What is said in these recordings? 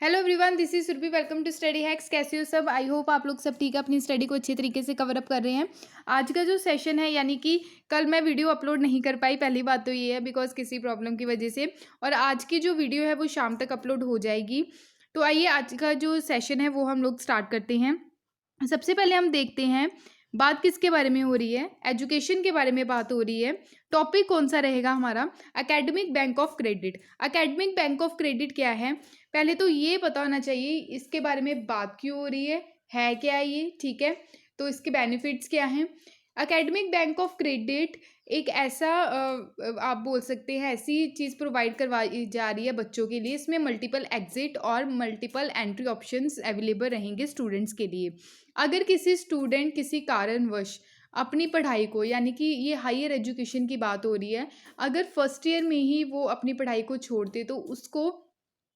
Hello everyone, this is Surabhi. Welcome to study hacks. कैसे हो सब? आई होप आप लोग सब ठीक है, अपनी स्टडी को अच्छी तरीके से कवर अप कर रहे हैं। आज का जो सेशन है, यानी कि कल मैं वीडियो अपलोड नहीं कर पाई। पहली बात तो ये है बिकॉज किसी प्रॉब्लम की वजह से, और आज की जो वीडियो है वो शाम तक अपलोड हो जाएगी। तो आइए आज का जो सेशन है वो हम लोग स्टार्ट करते हैं। सबसे पहले हम देखते हैं बात किसके बारे में हो रही है। एजुकेशन के बारे में बात हो रही है। टॉपिक कौन सा रहेगा हमारा? Academic bank of credit. Academic bank of credit क्या है? पहले तो ये पता होना चाहिए इसके बारे में बात क्यों हो रही है क्या ये, ठीक है। तो इसके बेनिफिट्स क्या हैं? एकेडमिक बैंक ऑफ क्रेडिट एक ऐसा आप बोल सकते हैं ऐसी चीज़ प्रोवाइड करवाई जा रही है बच्चों के लिए। इसमें मल्टीपल एग्जिट और मल्टीपल एंट्री ऑप्शंस अवेलेबल रहेंगे स्टूडेंट्स के लिए। अगर किसी स्टूडेंट किसी कारणवश अपनी पढ़ाई को, यानी कि ये हायर एजुकेशन की बात हो रही है, अगर फर्स्ट ईयर में ही वो अपनी पढ़ाई को छोड़ते तो उसको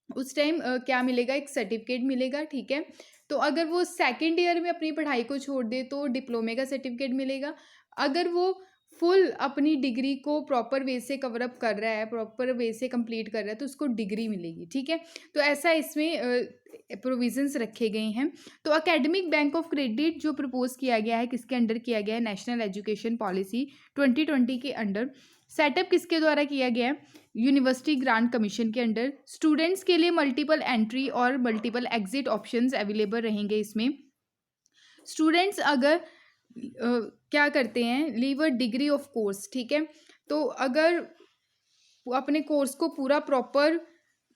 उस टाइम क्या मिलेगा? एक सर्टिफिकेट मिलेगा, ठीक है। तो अगर वो सेकंड ईयर में अपनी पढ़ाई को छोड़ दे तो डिप्लोमे का सर्टिफिकेट मिलेगा। अगर वो फुल अपनी डिग्री को प्रॉपर वे से कवर अप कर रहा है, प्रॉपर वे से कंप्लीट कर रहा है, तो उसको डिग्री मिलेगी, ठीक है। तो ऐसा इसमें प्रोविजंस रखे गए हैं। तो एकेडमिक बैंक ऑफ क्रेडिट जो प्रपोज किया गया है, किसके अंडर किया गया है? नेशनल एजुकेशन पॉलिसी 2020 के अंडर। सेटअप किसके द्वारा किया गया है? यूनिवर्सिटी ग्रांट कमीशन के अंडर। स्टूडेंट्स के लिए मल्टीपल एंट्री और मल्टीपल एग्जिट ऑप्शंस अवेलेबल रहेंगे इसमें। स्टूडेंट्स अगर क्या करते हैं, leave a degree of course, ठीक है। तो अगर वो अपने कोर्स को पूरा प्रॉपर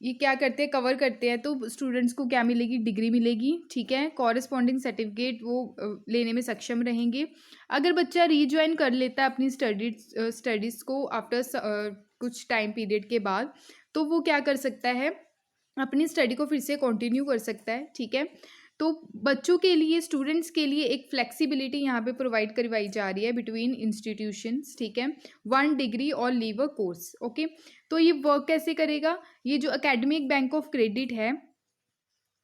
ये क्या करते हैं, कवर करते हैं, तो स्टूडेंट्स को क्या मिलेगी? डिग्री मिलेगी, ठीक है। कॉरेस्पॉन्डिंग सर्टिफिकेट वो लेने में सक्षम रहेंगे। अगर बच्चा रीज्वाइन कर लेता है अपनी स्टडीज़ को आफ्टर कुछ टाइम पीरियड के बाद, तो वो क्या कर सकता है? अपनी स्टडी को फिर से कंटिन्यू कर सकता है, ठीक है। तो बच्चों के लिए, स्टूडेंट्स के लिए एक फ्लेक्सिबिलिटी यहाँ पे प्रोवाइड करवाई जा रही है बिटवीन इंस्टीट्यूशंस, ठीक है। 1 डिग्री और लीव अ कोर्स, ओके। तो ये वर्क कैसे करेगा? ये जो एकेडमिक बैंक ऑफ क्रेडिट है,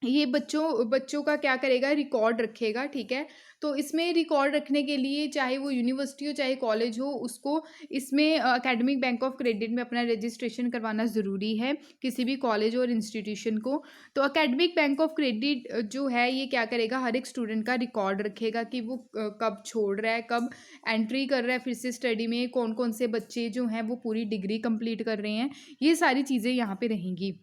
ये बच्चों बच्चों का क्या करेगा? रिकॉर्ड रखेगा, ठीक है। तो इसमें रिकॉर्ड रखने के लिए चाहे वो यूनिवर्सिटी हो चाहे कॉलेज हो, उसको इसमें एकेडमिक बैंक ऑफ क्रेडिट में अपना रजिस्ट्रेशन करवाना ज़रूरी है, किसी भी कॉलेज और इंस्टीट्यूशन को। तो एकेडमिक बैंक ऑफ क्रेडिट जो है ये क्या करेगा? हर एक स्टूडेंट का रिकॉर्ड रखेगा कि वो कब छोड़ रहा है, कब एंट्री कर रहा है फिर से स्टडी में, कौन कौन से बच्चे जो हैं वो पूरी डिग्री कंप्लीट कर रहे हैं। ये सारी चीज़ें यहाँ पे रहेंगी,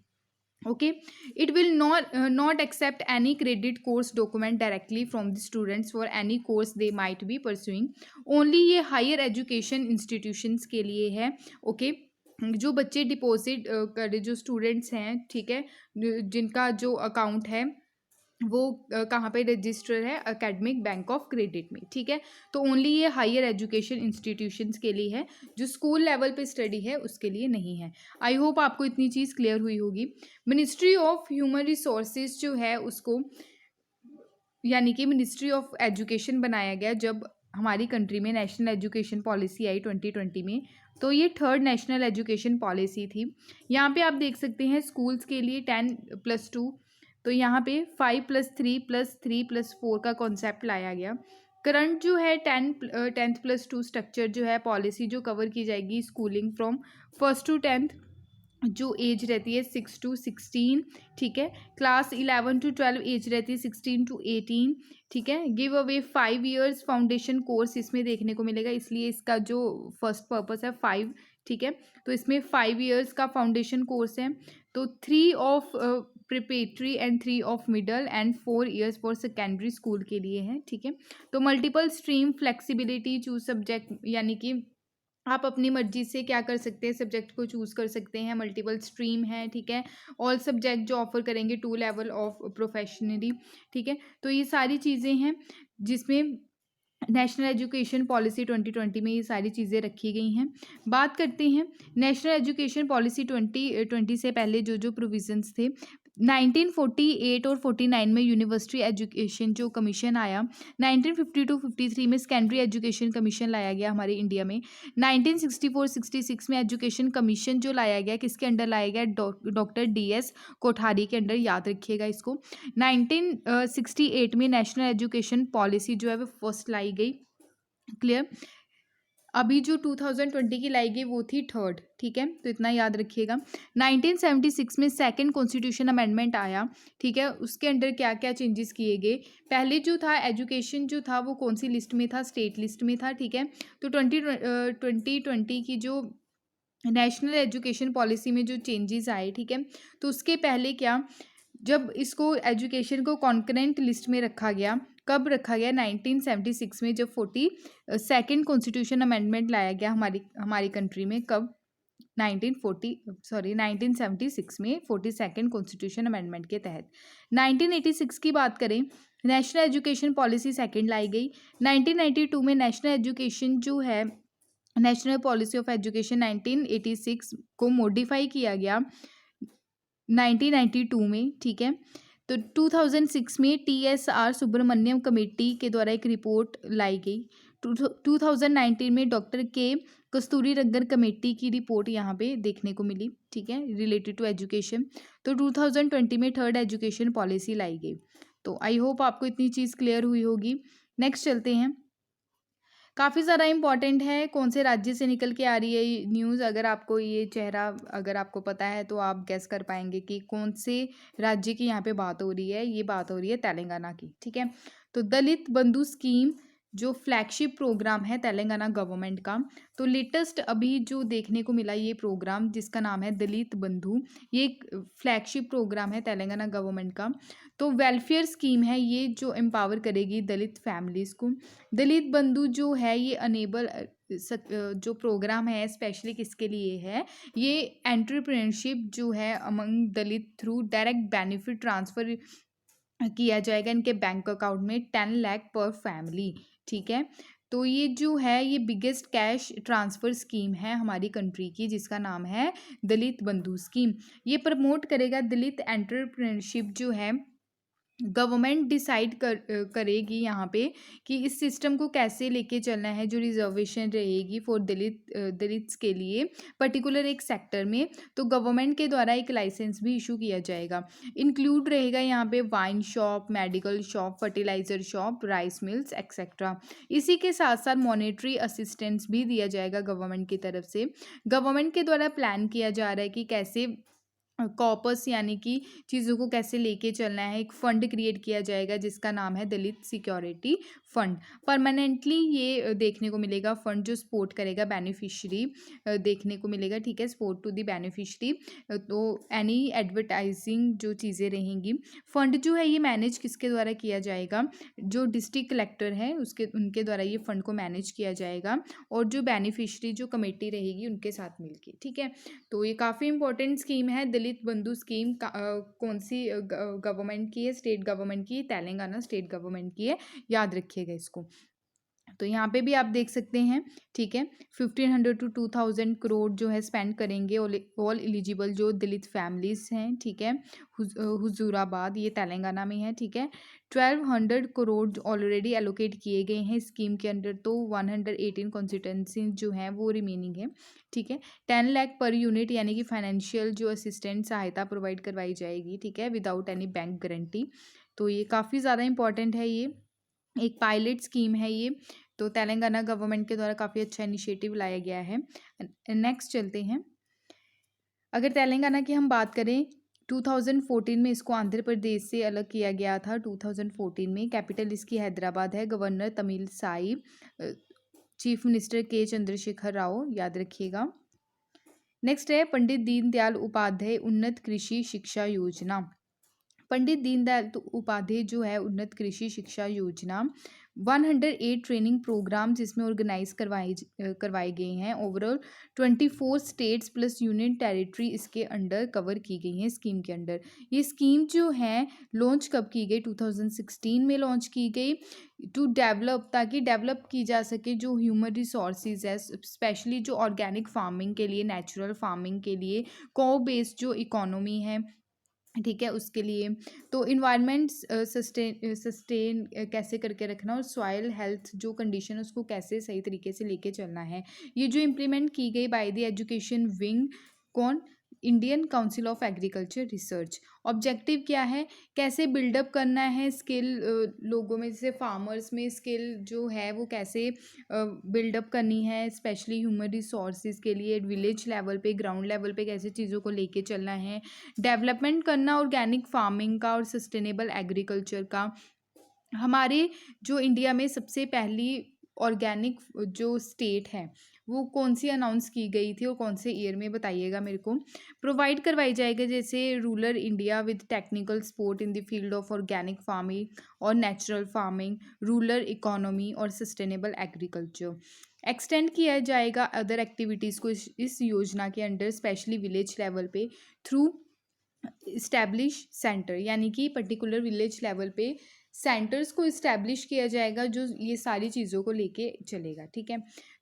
okay. It will not accept any credit course document directly from the students for any course they might be pursuing. Only ये higher education institutions के लिए है, okay. जो बच्चे डिपॉजिट करे, जो स्टूडेंट्स हैं, ठीक है, जिनका जो अकाउंट है वो कहाँ पे रजिस्टर है? एकेडमिक बैंक ऑफ क्रेडिट में, ठीक है। तो ओनली ये हायर एजुकेशन इंस्टीट्यूशंस के लिए है, जो स्कूल लेवल पे स्टडी है उसके लिए नहीं है। आई होप आपको इतनी चीज़ क्लियर हुई होगी। मिनिस्ट्री ऑफ ह्यूमन रिसोर्सेज जो है उसको, यानी कि मिनिस्ट्री ऑफ एजुकेशन बनाया गया जब हमारी कंट्री में नेशनल एजुकेशन पॉलिसी आई 2020 में। तो ये थर्ड नेशनल एजुकेशन पॉलिसी थी। यहाँ पे आप देख सकते हैं स्कूल्स के लिए 10+2, तो यहाँ पे 5+3+3+4 का कॉन्सेप्ट लाया गया। करंट जो है 10th+2 स्ट्रक्चर जो है, पॉलिसी जो कवर की जाएगी schooling from 1st to 10th, जो एज रहती है 6 to 16, ठीक है। क्लास 11 to 12 एज रहती है 16 to 18, ठीक है। Give away 5 years foundation course इसमें देखने को मिलेगा, इसलिए इसका जो फर्स्ट पर्पस है 5, ठीक है। तो इसमें 5 years का फाउंडेशन कोर्स है। तो 3 of preparatory and 3 of middle and 4 years for secondary school के लिए है, ठीक है। तो multiple stream flexibility choose subject, यानी कि आप अपनी मर्जी से क्या कर सकते हैं? सब्जेक्ट को चूज़ कर सकते हैं। मल्टीपल स्ट्रीम है, ठीक है। ऑल सब्जेक्ट जो ऑफर करेंगे 2 लेवल ऑफ प्रोफेशनली, ठीक है। तो ये सारी चीज़ें हैं जिसमें नेशनल एजुकेशन पॉलिसी 2020 में ये सारी चीज़ें रखी गई हैं। बात करते हैं नेशनल एजुकेशन पॉलिसी 2020 से पहले जो जो प्रोविजंस थे। 1948 और 49 में यूनिवर्सिटी एजुकेशन जो कमीशन आया। 1952-53 में सेकेंडरी एजुकेशन कमीशन लाया गया हमारे इंडिया में। 1964-66 में एजुकेशन कमीशन जो लाया गया, किसके अंडर लाया गया? डॉक्टर DS कोठारी के अंडर, याद रखिएगा इसको। 1968 में नेशनल एजुकेशन पॉलिसी जो है वो फर्स्ट लाई गई, क्लियर। अभी जो 2020 की लाई गई वो थी थर्ड, ठीक है, तो इतना याद रखिएगा। 1976 में सेकंड कॉन्स्टिट्यूशन अमेंडमेंट आया, ठीक है, उसके अंडर क्या क्या चेंजेस किए गए। पहले जो था एजुकेशन जो था वो कौन सी लिस्ट में था, स्टेट लिस्ट में था, ठीक है। तो 2020 की जो नेशनल एजुकेशन पॉलिसी में जो चेंजेस आए, ठीक है, तो उसके पहले क्या, जब इसको एजुकेशन को कॉन्करेंट लिस्ट में रखा गया, कब रखा गया, 1976 में, जब 42nd कॉन्स्टिट्यूशन अमेंडमेंट लाया गया हमारी हमारी कंट्री में। कब, 1976 में 42nd कॉन्स्टिट्यूशन अमेंडमेंट के तहत। 1986 की बात करें, नेशनल एजुकेशन पॉलिसी सेकंड लाई गई। 1992 में नेशनल एजुकेशन जो है, नेशनल पॉलिसी ऑफ एजुकेशन 1986 को मॉडिफाई किया गया 1992 में, ठीक है। तो 2006 में TSR सुब्रमण्यम कमेटी के द्वारा एक रिपोर्ट लाई गई। 2019 में डॉक्टर के कस्तूरी रंगन कमेटी की रिपोर्ट यहाँ पे देखने को मिली, ठीक है, रिलेटेड टू एजुकेशन। तो 2020 में थर्ड एजुकेशन पॉलिसी लाई गई। तो आई होप आपको इतनी चीज़ क्लियर हुई होगी। नेक्स्ट चलते हैं। काफ़ी ज़्यादा इम्पॉर्टेंट है, कौन से राज्य से निकल के आ रही है ये न्यूज़। अगर आपको ये चेहरा अगर आपको पता है तो आप गेस कर पाएंगे कि कौन से राज्य की यहाँ पे बात हो रही है। ये बात हो रही है तेलंगाना की, ठीक है। तो दलित बंधु स्कीम जो फ्लैगशिप प्रोग्राम है तेलंगाना गवर्नमेंट का, तो लेटेस्ट अभी जो देखने को मिला ये प्रोग्राम जिसका नाम है दलित बंधु, ये एक फ्लैगशिप प्रोग्राम है तेलंगाना गवर्नमेंट का। तो वेलफेयर स्कीम है ये, जो एम्पावर करेगी दलित फैमिलीज़ को। दलित बंधु जो है ये अनेबल जो प्रोग्राम है स्पेशली किसके लिए है, ये एंटरप्रेन्योरशिप जो है अमंग दलित थ्रू डायरेक्ट बेनिफिट ट्रांसफ़र किया जाएगा इनके बैंक अकाउंट में 10 लाख पर फैमिली, ठीक है। तो ये जो है ये बिगेस्ट कैश ट्रांसफ़र स्कीम है हमारी कंट्री की, जिसका नाम है दलित बंधु स्कीम। ये प्रमोट करेगा दलित एंटरप्रेन्योरशिप जो है। गवर्नमेंट डिसाइड करेगी यहाँ पे कि इस सिस्टम को कैसे लेके चलना है, जो रिजर्वेशन रहेगी फॉर दलित्स के लिए पर्टिकुलर एक सेक्टर में, तो गवर्नमेंट के द्वारा एक लाइसेंस भी इशू किया जाएगा। इंक्लूड रहेगा यहाँ पे wine shop, medical shop, fertiliser shop, rice mills etcetera. इसी के साथ साथ मॉनेटरी असिस्टेंस भी दिया जाएगा गवर्नमेंट की तरफ से। गवर्नमेंट के द्वारा प्लान किया जा रहा है कि कैसे कॉपस यानी कि चीज़ों को कैसे लेके चलना है। एक फ़ंड क्रिएट किया जाएगा जिसका नाम है दलित सिक्योरिटी फ़ंड। परमानेंटली ये देखने को मिलेगा फ़ंड जो सपोर्ट करेगा बेनिफिशरी, देखने को मिलेगा, ठीक है, सपोर्ट टू द बेनिफिशरी। तो एनी एडवर्टाइजिंग जो चीज़ें रहेंगी, फ़ंड जो है ये मैनेज किसके द्वारा किया जाएगा, जो डिस्ट्रिक्ट कलेक्टर है उसके उनके द्वारा ये फ़ंड को मैनेज किया जाएगा, और जो बेनिफिशरी जो कमेटी रहेगी उनके साथ मिलके, ठीक है। तो ये काफ़ी इंपॉर्टेंट स्कीम है दलित बंधु स्कीम। कौन सी गवर्नमेंट की है, स्टेट गवर्नमेंट की, तेलंगाना स्टेट गवर्नमेंट की है, याद रखिएगा इसको। तो यहाँ पे भी आप देख सकते हैं, ठीक है, 1500 to 2000 करोड़ जो है स्पेंड करेंगे ऑल एलिजिबल जो दलित फैमिलीज हैं, ठीक है। हुजूराबाद ये तेलंगाना में है, ठीक है। 1200 करोड़ ऑलरेडी एलोकेट किए गए हैं स्कीम के अंडर, तो 118 कॉन्स्टिट्यूंसी जो हैं वो रिमेनिंग है, ठीक है। 10 लाख पर यूनिट यानी कि फाइनेंशियल जो असिस्टेंट सहायता प्रोवाइड करवाई जाएगी, ठीक है, विदाउट एनी बैंक गारंटी। तो ये काफ़ी ज़्यादा इंपॉर्टेंट है, ये एक पायलट स्कीम है ये, तो तेलंगाना गवर्नमेंट के द्वारा काफ़ी अच्छा इनिशिएटिव लाया गया है। नेक्स्ट चलते हैं। अगर तेलंगाना की हम बात करें, 2014 में इसको आंध्र प्रदेश से अलग किया गया था। 2014 में कैपिटल इसकी हैदराबाद है, governor Tamil Sai, chief minister के चंद्रशेखर राव, याद रखिएगा। नेक्स्ट है पंडित दीनदयाल उपाध्याय उन्नत कृषि शिक्षा योजना। पंडित दीनदयाल उपाध्याय जो है उन्नत कृषि शिक्षा योजना 108 ट्रेनिंग प्रोग्राम जिसमें ऑर्गेनाइज करवाए गए हैं। Overall 24 states plus union territory इसके अंडर कवर की गई हैं स्कीम के अंडर। ये स्कीम जो है लॉन्च कब की गई, 2016 में लॉन्च की गई, टू डेवलप, ताकि डेवलप की जा सके जो ह्यूमन रिसोर्सेज है, स्पेशली जो ऑर्गेनिक फार्मिंग के लिए, नेचुरल फार्मिंग के लिए, को बेस्ड जो इकोनॉमी है, ठीक है, उसके लिए। तो इन्वायरमेंट सस्टेन कैसे करके रखना, और सॉइल हेल्थ जो कंडीशन है उसको कैसे सही तरीके से लेके चलना है, ये जो इम्प्लीमेंट की गई बाय द एजुकेशन विंग, कौन, Indian council of agriculture research. Objective क्या है, कैसे बिल्डअप करना है स्किल, लोगों में जैसे फार्मर्स में स्किल जो है वो कैसे बिल्डअप करनी है, स्पेशली ह्यूमन रिसोर्सेज के लिए विलेज लेवल पे, ग्राउंड लेवल पे कैसे चीज़ों को लेके चलना है, डेवलपमेंट करना ऑर्गेनिक फार्मिंग का और सस्टेनेबल एग्रीकल्चर का। हमारे जो इंडिया में सबसे पहली ऑर्गेनिक जो स्टेट है वो कौन सी अनाउंस की गई थी और कौन से ईयर में, बताइएगा मेरे को। प्रोवाइड करवाई जाएगा जैसे rural India with technical support in the field of organic farming और नेचुरल फार्मिंग, रूरल इकोनॉमी और सस्टेनेबल एग्रीकल्चर। एक्सटेंड किया जाएगा अदर एक्टिविटीज़ को इस योजना के अंडर, स्पेशली विलेज लेवल पे थ्रू इस्टेब्लिश सेंटर, यानी कि पर्टिकुलर विलेज लेवल पे सेंटर्स को इस्टेब्लिश किया जाएगा जो ये सारी चीज़ों को लेके चलेगा। ठीक है,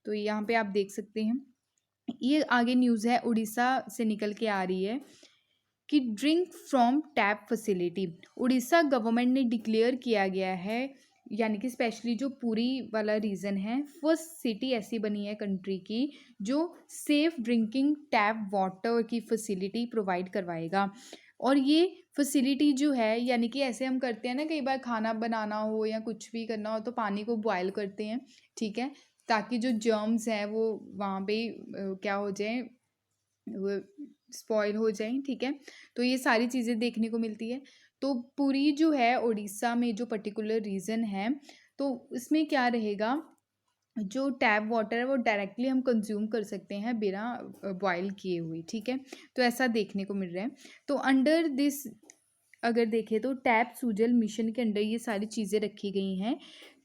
तो यहाँ पे आप देख सकते हैं। ये आगे न्यूज़ है उड़ीसा से निकल के आ रही है कि drink from tap facility Orissa government ने डिक्लेयर किया गया है, यानी कि स्पेशली जो पूरी वाला रीजन है, फर्स्ट सिटी ऐसी बनी है कंट्री की जो सेफ ड्रिंकिंग टैप वाटर की फैसिलिटी प्रोवाइड करवाएगा। और ये फैसिलिटी जो है, यानी कि ऐसे हम करते हैं ना, कई बार खाना बनाना हो या कुछ भी करना हो तो पानी को बॉयल करते हैं, ठीक है, ताकि जो जर्म्स हैं वो वहाँ पे क्या हो जाए, वो स्पॉइल हो जाए। ठीक है, तो ये सारी चीज़ें देखने को मिलती है। तो पूरी जो है उड़ीसा में जो पर्टिकुलर रीजन है, तो इसमें क्या रहेगा, जो टैप वाटर है वो डायरेक्टली हम कंज्यूम कर सकते हैं बिना बॉयल किए हुए। ठीक है, तो ऐसा देखने को मिल रहा है। तो अंडर दिस अगर देखें तो टैप सूजल मिशन के अंडर ये सारी चीज़ें रखी गई हैं।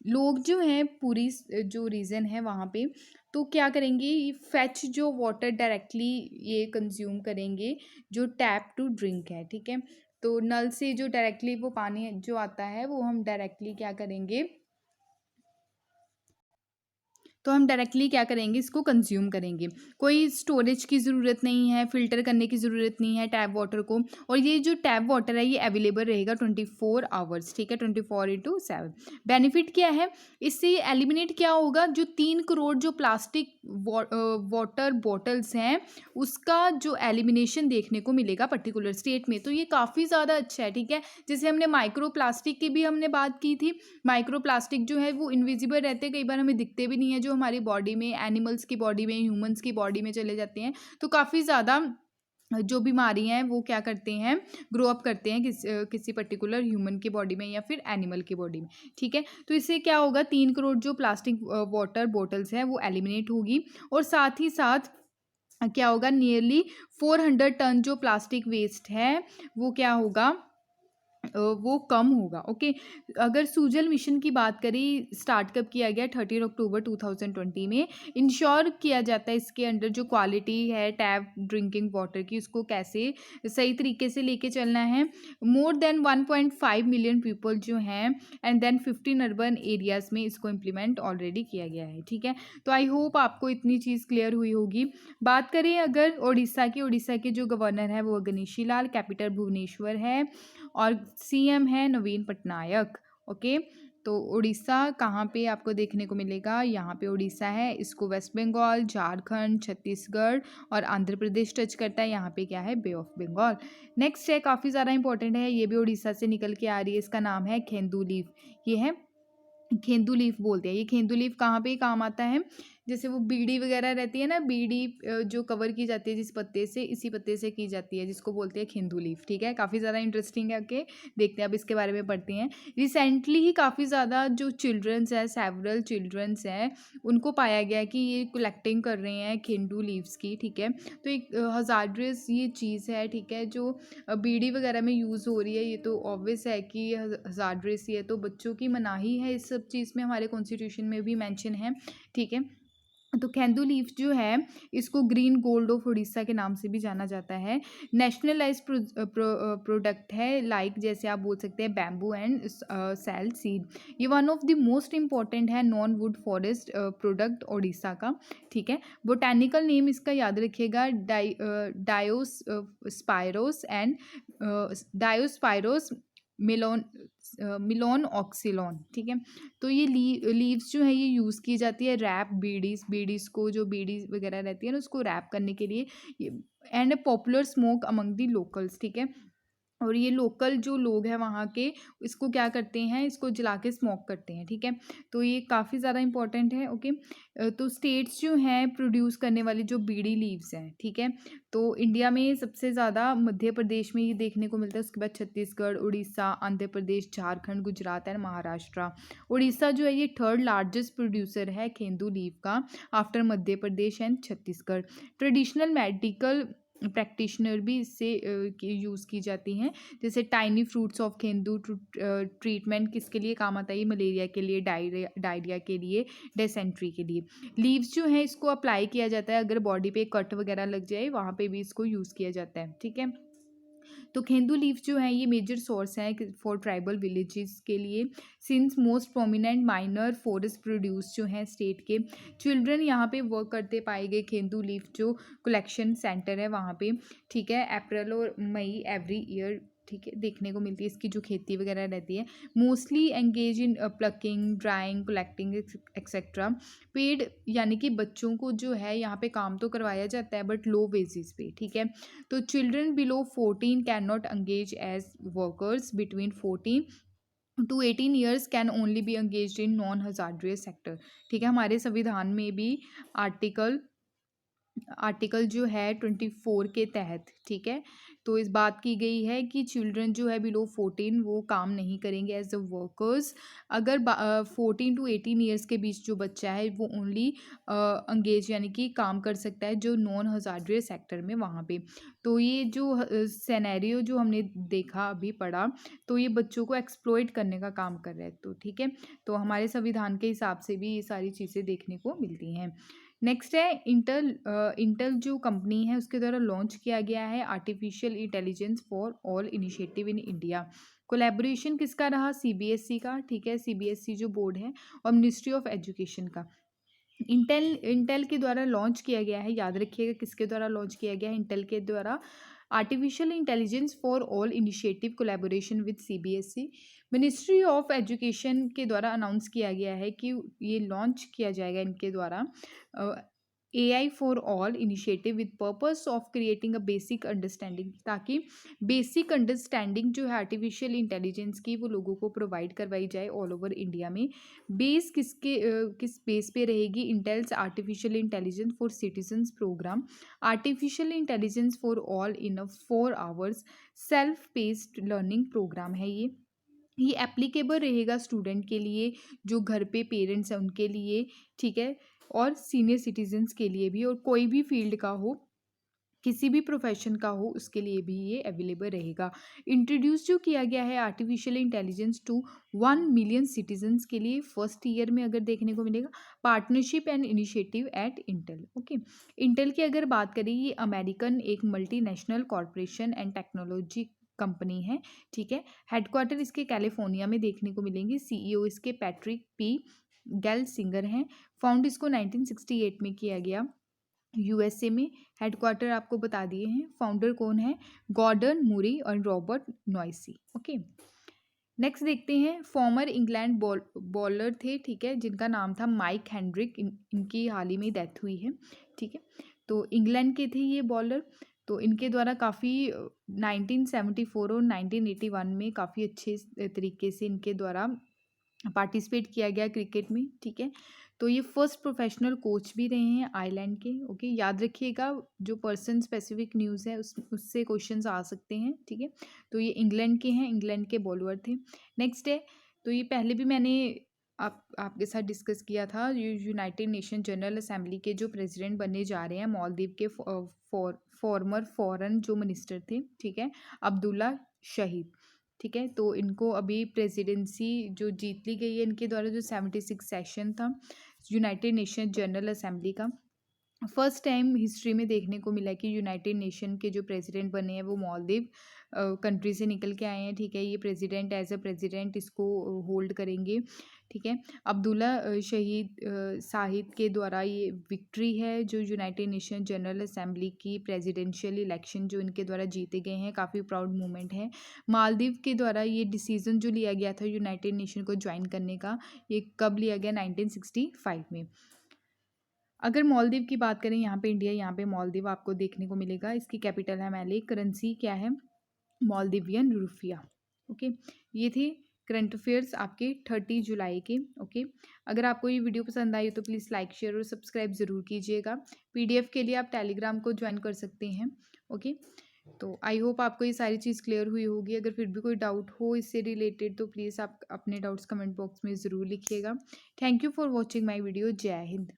लोग जो हैं पूरी जो रीजन है वहाँ पे, तो क्या करेंगे, ये फैच जो वाटर डायरेक्टली ये कंज्यूम करेंगे जो टैप टू ड्रिंक है। ठीक है, तो नल से जो डायरेक्टली वो पानी जो आता है वो हम डायरेक्टली क्या करेंगे, तो हम डायरेक्टली क्या करेंगे, इसको कंज्यूम करेंगे। कोई स्टोरेज की ज़रूरत नहीं है, फ़िल्टर करने की ज़रूरत नहीं है टैप वाटर को। और ये जो टैप वाटर है ये अवेलेबल रहेगा 24 आवर्स। ठीक है, 24/7। बेनिफिट क्या है, इससे एलिमिनेट क्या होगा, जो 3 करोड़ जो प्लास्टिक वाटर बॉटल्स हैं उसका जो एलिमिनेशन देखने को मिलेगा पर्टिकुलर स्टेट में। तो ये काफ़ी ज़्यादा अच्छा है। ठीक है, जैसे हमने माइक्रो प्लास्टिक की भी हमने बात की थी। माइक्रो प्लास्टिक जो है वो इनविजिबल रहते हैं, कई बार हमें दिखते भी नहीं है, जो हमारी बॉडी में, एनिमल्स की बॉडी में, ह्यूमंस की बॉडी में चले जाते हैं। तो काफ़ी ज़्यादा जो बीमारी हैं वो क्या करते हैं, ग्रो अप करते हैं किसी पर्टिकुलर ह्यूमन की बॉडी में या फिर एनिमल की बॉडी में। ठीक है, तो इससे क्या होगा, 3 करोड़ जो प्लास्टिक वाटर बॉटल्स हैं वो एलिमिनेट होगी। और साथ ही साथ क्या होगा, नियरली 400 टन जो प्लास्टिक वेस्ट है वो क्या होगा, वो कम होगा। ओके, अगर सूजल मिशन की बात करें, स्टार्ट कब किया गया, 13 अक्टूबर 2020 में। इंश्योर किया जाता है इसके अंडर जो क्वालिटी है टैप ड्रिंकिंग वाटर की, उसको कैसे सही तरीके से लेके चलना है। मोर देन 1.5 मिलियन पीपल जो हैं एंड देन 15 अर्बन एरियाज़ में इसको इम्प्लीमेंट ऑलरेडी किया गया है। ठीक है, तो आई होप आपको इतनी चीज़ क्लियर हुई होगी। बात करें अगर उड़ीसा की, उड़ीसा के जो गवर्नर है वो गणेशी लाल, कैपिटल भुवनेश्वर है और सीएम है नवीन पटनायक। ओके, तो उड़ीसा कहाँ पे आपको देखने को मिलेगा, यहाँ पे उड़ीसा है, इसको वेस्ट बंगाल, झारखंड, छत्तीसगढ़ और आंध्र प्रदेश टच करता है। यहाँ पे क्या है, बे ऑफ बंगाल। नेक्स्ट है, काफ़ी ज़्यादा इंपॉर्टेंट है, ये भी उड़ीसा से निकल के आ रही है, इसका नाम है खेंदू लीफ। ये है खेंदू लीफ बोलते हैं। ये खेंदू लीफ कहाँ पे काम आता है, जैसे वो बीड़ी वगैरह रहती है ना, बीड़ी जो कवर की जाती है जिस पत्ते से, इसी पत्ते से की जाती है, जिसको बोलते हैं खेंदू लीफ। ठीक है, काफ़ी ज़्यादा इंटरेस्टिंग है। ओके, देखते हैं अब इसके बारे में पढ़ते हैं। रिसेंटली ही काफ़ी ज़्यादा जो चिल्ड्रंस है, सेवरल चिल्ड्रंस हैं, उनको पाया गया कि ये कलेक्टिंग कर रहे हैं खेंदू लीव्स की। ठीक है, तो एक हज़ार्डस ये चीज़ है। ठीक है, जो बीड़ी वगैरह में यूज़ हो रही है, ये तो ऑब्वियस है कि हज़ार्डस ही है, तो बच्चों की मनाही है इस सब चीज़ में, हमारे कॉन्स्टिट्यूशन में भी मेंशन है। ठीक है, तो केंदू लीफ जो है इसको ग्रीन गोल्ड ऑफ उड़ीसा के नाम से भी जाना जाता है। नेशनलाइज प्रोडक्ट है, लाइक जैसे आप बोल सकते हैं बैम्बू एंड सेल सीड। ये one of the most important है non wood forest product Orissa का। ठीक है, बोटैनिकल नेम इसका याद रखिएगा, डायोस्पायरोस एंड डायोस्पायरोस मिलोन मिलोन ऑक्सिलॉन। ठीक है, तो ये लीव्स जो है ये यूज़ की जाती है रैप बीडीज़ को, जो बीडीज़ वगैरह रहती है ना उसको रैप करने के लिए। ये and popular smoke among the locals, ठीक है। और ये लोकल जो लोग हैं वहाँ के, इसको क्या करते हैं, इसको जला के स्मोक करते हैं, ठीक है। तो ये काफ़ी ज़्यादा इंपॉर्टेंट है, ओके। तो स्टेट्स जो हैं प्रोड्यूस करने वाली जो बीड़ी लीव्स हैं, ठीक है, तो इंडिया में सबसे ज़्यादा मध्य प्रदेश में ये देखने को मिलता है। उसके बाद छत्तीसगढ़, उड़ीसा, आंध्र प्रदेश, झारखंड, गुजरात एंड महाराष्ट्र। उड़ीसा जो है ये थर्ड लार्जेस्ट प्रोड्यूसर है केंदू लीव का, after Madhya Pradesh and Chhattisgarh. Traditional medical practitioner भी इससे यूज़ की जाती हैं, जैसे टाइनी फ्रूट्स ऑफ केंदू ट्रीटमेंट किसके लिए काम आता है, ये मलेरिया के लिए, डायरिया के लिए, डिसेंट्री के लिए। लीव्स जो हैं इसको अप्लाई किया जाता है अगर बॉडी पे कट वगैरह लग जाए, वहाँ पे भी इसको यूज़ किया जाता है, ठीक है। तो केंदू लीव्स जो है ये मेजर सोर्स है फॉर ट्राइबल विलेजेस के लिए, since most prominent minor forest produce जो हैं स्टेट के। चिल्ड्रन यहाँ पे वर्क करते पाए गए केंदू लीफ जो कलेक्शन सेंटर है वहाँ पे, ठीक है। अप्रैल और मई एवरी ईयर, ठीक है, देखने को मिलती है इसकी जो खेती वगैरह रहती है। Mostly engage in plucking, drawing, collecting etcetera. Paid यानी कि बच्चों को जो है यहाँ पे काम तो करवाया जाता है बट लो वेजेस पे, ठीक है। तो children below 14 can not engage as workers, between 14 to 18 years can only be engage in non hazardous sector, ठीक है। हमारे संविधान में भी आर्टिकल जो है 24 के तहत, ठीक है, तो इस बात की गई है कि चिल्ड्रन जो है बिलो 14 वो काम नहीं करेंगे एज अ वर्कर्स। अगर 14 टू 18 ईयर्स के बीच जो बच्चा है वो ओनली अंगेज यानी कि काम कर सकता है जो नॉन हजार्डियस सेक्टर में वहाँ पे। तो ये जो सिनेरियो जो हमने देखा अभी पढ़ा, तो ये बच्चों को एक्सप्लॉइट करने का काम कर रहा है, तो ठीक है। तो हमारे संविधान के हिसाब से भी ये सारी चीज़ें देखने को मिलती हैं। नेक्स्ट है इंटेल जो कंपनी है उसके द्वारा लॉन्च किया गया है artificial intelligence for all initiative in India. Collaboration किसका रहा, सीबीएसई का, ठीक है, सीबीएसई जो बोर्ड है, और मिनिस्ट्री ऑफ एजुकेशन का। इंटेल के द्वारा लॉन्च किया गया है, याद रखिएगा किसके द्वारा लॉन्च किया गया है, इंटेल के द्वारा। Artificial intelligence for all initiative collaboration with CBSE. Ministry of education के द्वारा अनाउंस किया गया है कि ये लॉन्च किया जाएगा इनके द्वारा AI for all initiative with purpose of creating a basic understanding, ताकि बेसिक अंडरस्टैंडिंग जो है आर्टिफिशियल इंटेलिजेंस की वो लोगों को प्रोवाइड करवाई जाए ऑल ओवर इंडिया में। बेस किस बेस पे रहेगी, Intel's artificial intelligence for citizens programme. Artificial intelligence for all in 4 hours self paced learning programme है ये एप्लीकेबल रहेगा स्टूडेंट के लिए, जो घर पे पेरेंट्स हैं उनके लिए, ठीक है, और सीनियर सिटीजन्स के लिए भी, और कोई भी फील्ड का हो, किसी भी प्रोफेशन का हो, उसके लिए भी ये अवेलेबल रहेगा। इंट्रोड्यूस जो किया गया है artificial intelligence to 1 million citizens के लिए फर्स्ट ईयर में अगर देखने को मिलेगा। Partnership and initiative at Intel, okay. Intel की अगर बात करें, ये अमेरिकन एक multinational corporation and technology company है, ठीक है। हेडक्वार्टर इसके कैलिफोर्निया में देखने को मिलेंगे। सीईओ इसके पैट्रिक पी गेल सिंगर हैं। फाउंड इसको 1968 में किया गया यूएसए में। हेडक्वार्टर आपको बता दिए हैं। फाउंडर कौन है, गॉर्डन मूरी और रॉबर्ट नॉइसी, ओके। नेक्स्ट देखते हैं, फॉर्मर इंग्लैंड बॉलर थे, ठीक है, जिनका नाम था माइक हेनड्रिक। इनकी हाल ही में डेथ हुई है, ठीक है। तो इंग्लैंड के थे ये बॉलर। तो इनके द्वारा काफ़ी 1974 और 1981 में काफ़ी अच्छे तरीके से इनके द्वारा पार्टिसिपेट किया गया क्रिकेट में, ठीक है। तो ये फर्स्ट प्रोफेशनल कोच भी रहे हैं आयरलैंड के, ओके। याद रखिएगा जो पर्सन स्पेसिफिक न्यूज़ है उससे क्वेश्चंस आ सकते हैं, ठीक है। तो ये इंग्लैंड के हैं, इंग्लैंड के बॉलर थे। नेक्स्ट है, तो ये पहले भी मैंने आपके साथ डिस्कस किया था, ये यूनाइटेड नेशन जनरल असेंबली के जो प्रेसिडेंट बनने जा रहे हैं, मालदीव के फॉर्मर फॉरेन जो मिनिस्टर थे, ठीक है, अब्दुल्ला शहीद, ठीक है। तो इनको अभी प्रेसिडेंसी जो जीत ली गई है इनके द्वारा, जो 76 सेशन था यूनाइटेड नेशन जनरल असेंबली का, फर्स्ट टाइम हिस्ट्री में देखने को मिला कि यूनाइटेड नेशन के जो प्रेसिडेंट बने हैं वो मालदीव कंट्री से निकल के आए हैं, ठीक है। ये प्रेसिडेंट एज अ प्रेसिडेंट इसको होल्ड करेंगे, ठीक है। अब्दुल्ला शहीद साहिद के द्वारा ये विक्ट्री है जो यूनाइटेड नेशन जनरल असेंबली की प्रेसिडेंशियल इलेक्शन जो इनके द्वारा जीते गए हैं, काफ़ी प्राउड मोमेंट है। मालदीव के द्वारा ये डिसीजन जो लिया गया था यूनाइटेड नेशन को ज्वाइन करने का, ये कब लिया गया, 1965 में। अगर मालदीव की बात करें, यहाँ पे इंडिया, यहाँ पे मालदीव आपको देखने को मिलेगा। इसकी कैपिटल है मैले, करेंसी क्या है, मालदीवियन रुपया। ओके, ये थे करंट अफेयर्स आपके 30 जुलाई के। ओके, अगर आपको ये वीडियो पसंद आई तो प्लीज़ लाइक शेयर और सब्सक्राइब ज़रूर कीजिएगा। पीडीएफ के लिए आप टेलीग्राम को ज्वाइन कर सकते हैं। ओके, तो आई होप आपको ये सारी चीज़ क्लियर हुई होगी। अगर फिर भी कोई डाउट हो इससे रिलेटेड तो प्लीज़ आप अपने डाउट्स कमेंट बॉक्स में ज़रूर लिखिएगा। Thank you for watching my video. जय हिंद।